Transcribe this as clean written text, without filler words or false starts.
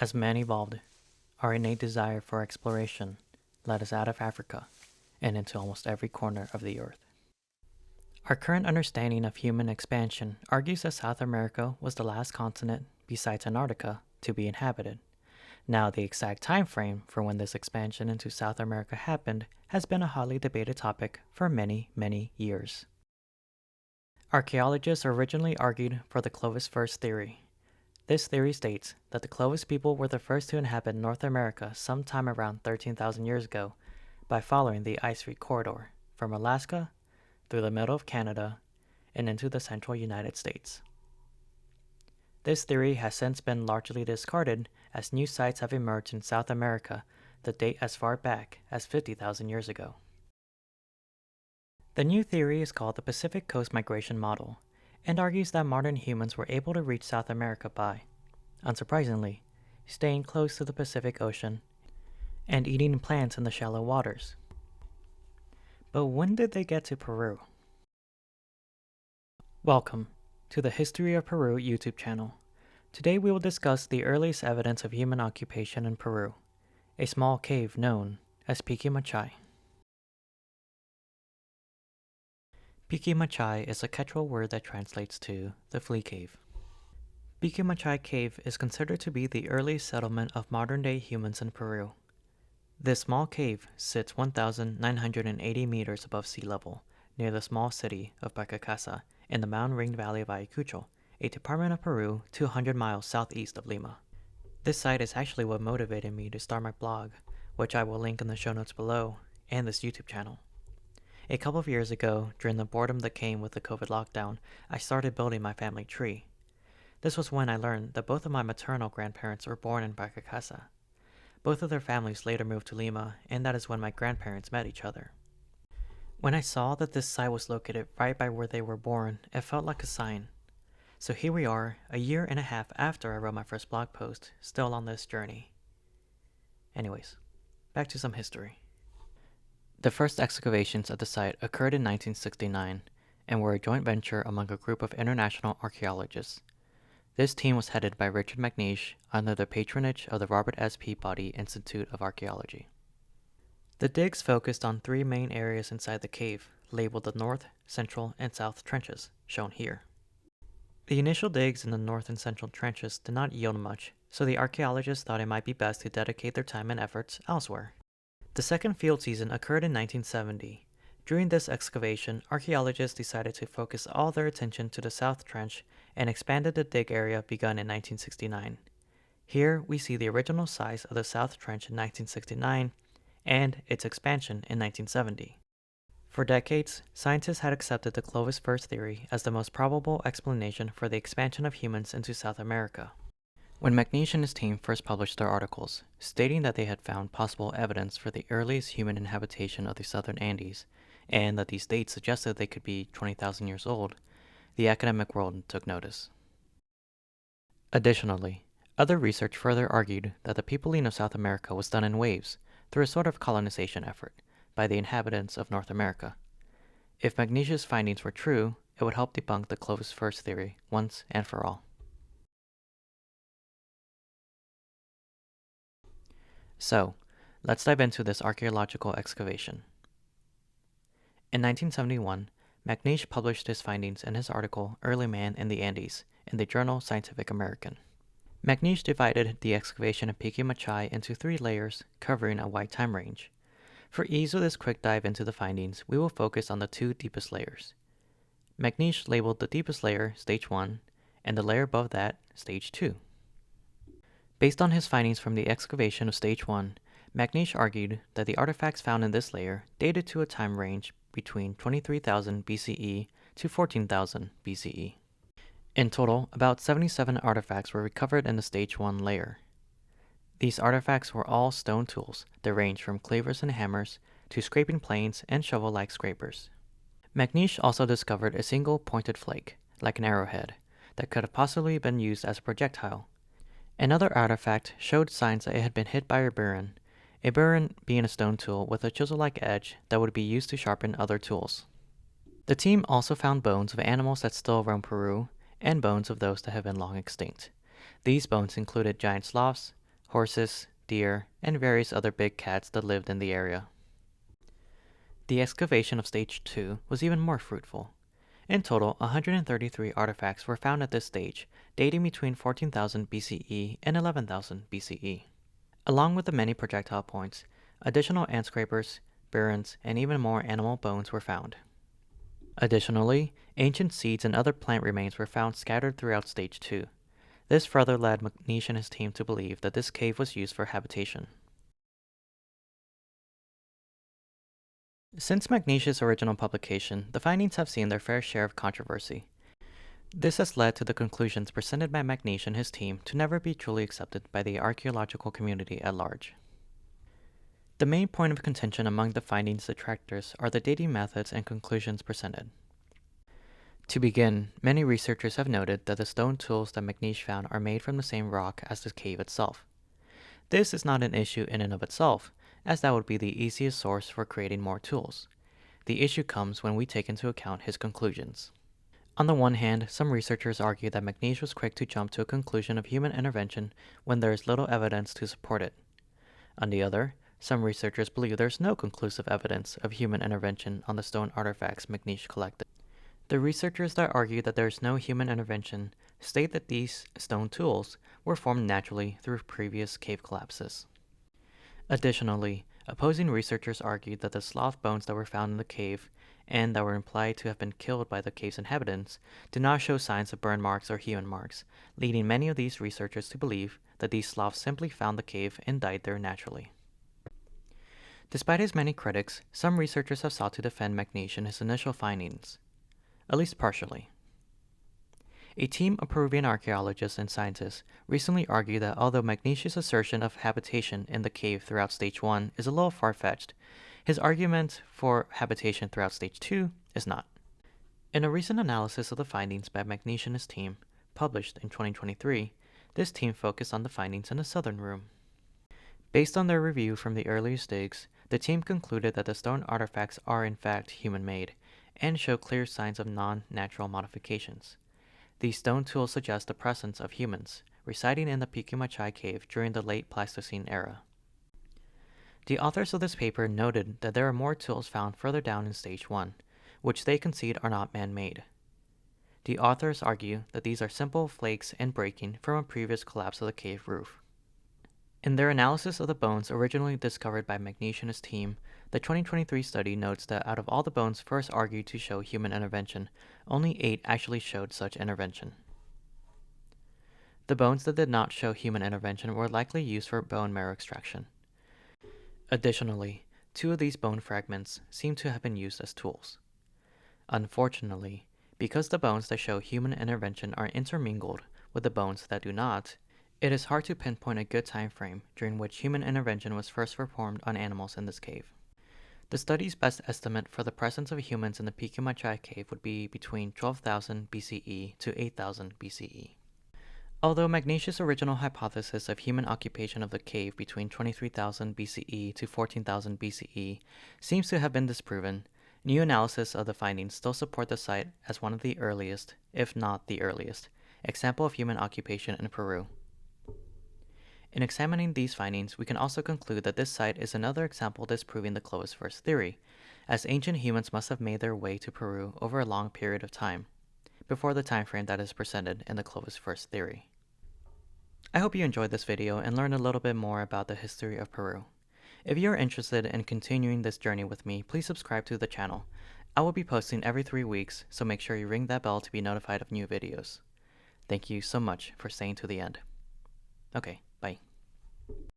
As man evolved, our innate desire for exploration led us out of Africa and into almost every corner of the earth. Our current understanding of human expansion argues that South America was the last continent, besides Antarctica, to be inhabited. Now, the exact time frame for when this expansion into South America happened has been a hotly debated topic for many, many years. Archaeologists originally argued for the Clovis First theory. This theory states that the Clovis people were the first to inhabit North America sometime around 13,000 years ago by following the ice-free corridor from Alaska through the middle of Canada and into the central United States. This theory has since been largely discarded as new sites have emerged in South America that date as far back as 50,000 years ago. The new theory is called the Pacific Coast Migration Model and argues that modern humans were able to reach South America by, unsurprisingly, staying close to the Pacific Ocean and eating plants in the shallow waters. But when did they get to Peru? Welcome to the History of Peru YouTube channel. Today we will discuss the earliest evidence of human occupation in Peru, a small cave known as Pikimachay. Pikimachay is a Quechua word that translates to the flea cave. Pikimachay Cave is considered to be the earliest settlement of modern-day humans in Peru. This small cave sits 1,980 meters above sea level, near the small city of Pikimachay in the mountain-ringed valley of Ayacucho, a department of Peru 200 miles southeast of Lima. This site is actually what motivated me to start my blog, which I will link in the show notes below, and this YouTube channel. A couple of years ago, during the boredom that came with the COVID lockdown, I started building my family tree. This was when I learned that both of my maternal grandparents were born in Pikimachay. Both of their families later moved to Lima, and that is when my grandparents met each other. When I saw that this site was located right by where they were born, it felt like a sign. So here we are, a year and a half after I wrote my first blog post, still on this journey. Anyways, back to some history. The first excavations at the site occurred in 1969 and were a joint venture among a group of international archaeologists. This team was headed by Richard McNeish under the patronage of the Robert S. Peabody Institute of Archaeology. The digs focused on three main areas inside the cave, labeled the North, Central, and South Trenches, shown here. The initial digs in the North and Central Trenches did not yield much, so the archaeologists thought it might be best to dedicate their time and efforts elsewhere. The second field season occurred in 1970. During this excavation, archaeologists decided to focus all their attention to the South Trench and expanded the dig area begun in 1969. Here we see the original size of the South Trench in 1969 and its expansion in 1970. For decades, scientists had accepted the Clovis First theory as the most probable explanation for the expansion of humans into South America. When McNeish and his team first published their articles, stating that they had found possible evidence for the earliest human inhabitation of the southern Andes, and that these dates suggested they could be 20,000 years old, the academic world took notice. Additionally, other research further argued that the peopling of South America was done in waves, through a sort of colonization effort, by the inhabitants of North America. If McNeish's findings were true, it would help debunk the Clovis First theory once and for all. So, let's dive into this archaeological excavation. In 1971, McNeish published his findings in his article Early Man in the Andes in the journal Scientific American. McNeish divided the excavation of Pikimachay into three layers covering a wide time range. For ease of this quick dive into the findings, we will focus on the two deepest layers. McNeish labeled the deepest layer Stage 1 and the layer above that Stage 2. Based on his findings from the excavation of Stage 1, McNeish argued that the artifacts found in this layer dated to a time range between 23,000 BCE to 14,000 BCE. In total, about 77 artifacts were recovered in the Stage 1 layer. These artifacts were all stone tools that ranged from cleavers and hammers to scraping planes and shovel-like scrapers. McNeish also discovered a single pointed flake, like an arrowhead, that could have possibly been used as a projectile. Another artifact showed signs that it had been hit by a burin being a stone tool with a chisel-like edge that would be used to sharpen other tools. The team also found bones of animals that still roam Peru, and bones of those that have been long extinct. These bones included giant sloths, horses, deer, and various other big cats that lived in the area. The excavation of Stage 2 was even more fruitful. In total, 133 artifacts were found at this stage, dating between 14,000 BCE and 11,000 BCE. Along with the many projectile points, additional ant scrapers, burins, and even more animal bones were found. Additionally, ancient seeds and other plant remains were found scattered throughout Stage 2. This further led McNeish and his team to believe that this cave was used for habitation. Since McNeish's original publication, the findings have seen their fair share of controversy. This has led to the conclusions presented by McNeish and his team to never be truly accepted by the archaeological community at large. The main point of contention among the findings' detractors are the dating methods and conclusions presented. To begin, many researchers have noted that the stone tools that McNeish found are made from the same rock as the cave itself. This is not an issue in and of itself, as that would be the easiest source for creating more tools. The issue comes when we take into account his conclusions. On the one hand, some researchers argue that McNeish was quick to jump to a conclusion of human intervention when there is little evidence to support it. On the other, some researchers believe there is no conclusive evidence of human intervention on the stone artifacts McNeish collected. The researchers that argue that there is no human intervention state that these stone tools were formed naturally through previous cave collapses. Additionally, opposing researchers argued that the sloth bones that were found in the cave and that were implied to have been killed by the cave's inhabitants do not show signs of burn marks or human marks, leading many of these researchers to believe that these sloths simply found the cave and died there naturally. Despite his many critics, some researchers have sought to defend McNeish in his initial findings, at least partially. A team of Peruvian archaeologists and scientists recently argued that although McNeish's assertion of habitation in the cave throughout Stage 1 is a little far-fetched, his argument for habitation throughout Stage 2 is not. In a recent analysis of the findings by McNeish and his team, published in 2023, this team focused on the findings in the southern room. Based on their review from the earliest digs, the team concluded that the stone artifacts are in fact human-made and show clear signs of non-natural modifications. These stone tools suggest the presence of humans residing in the Pikimachay Cave during the late Pleistocene era. The authors of this paper noted that there are more tools found further down in Stage 1, which they concede are not man-made. The authors argue that these are simple flakes and breaking from a previous collapse of the cave roof. In their analysis of the bones originally discovered by McNeish and his team, the 2023 study notes that out of all the bones first argued to show human intervention, only 8 actually showed such intervention. The bones that did not show human intervention were likely used for bone marrow extraction. Additionally, 2 of these bone fragments seem to have been used as tools. Unfortunately, because the bones that show human intervention are intermingled with the bones that do not, it is hard to pinpoint a good time frame during which human intervention was first performed on animals in this cave. The study's best estimate for the presence of humans in the Pikimachay Cave would be between 12,000 BCE to 8,000 BCE. Although McNeish's original hypothesis of human occupation of the cave between 23,000 BCE to 14,000 BCE seems to have been disproven, new analysis of the findings still support the site as one of the earliest, if not the earliest, example of human occupation in Peru. In examining these findings, we can also conclude that this site is another example disproving the Clovis First theory, as ancient humans must have made their way to Peru over a long period of time, before the time frame that is presented in the Clovis First theory. I hope you enjoyed this video and learned a little bit more about the history of Peru. If you are interested in continuing this journey with me, please subscribe to the channel. I will be posting every 3 weeks, so make sure you ring that bell to be notified of new videos. Thank you so much for staying to the end. Okay, bye.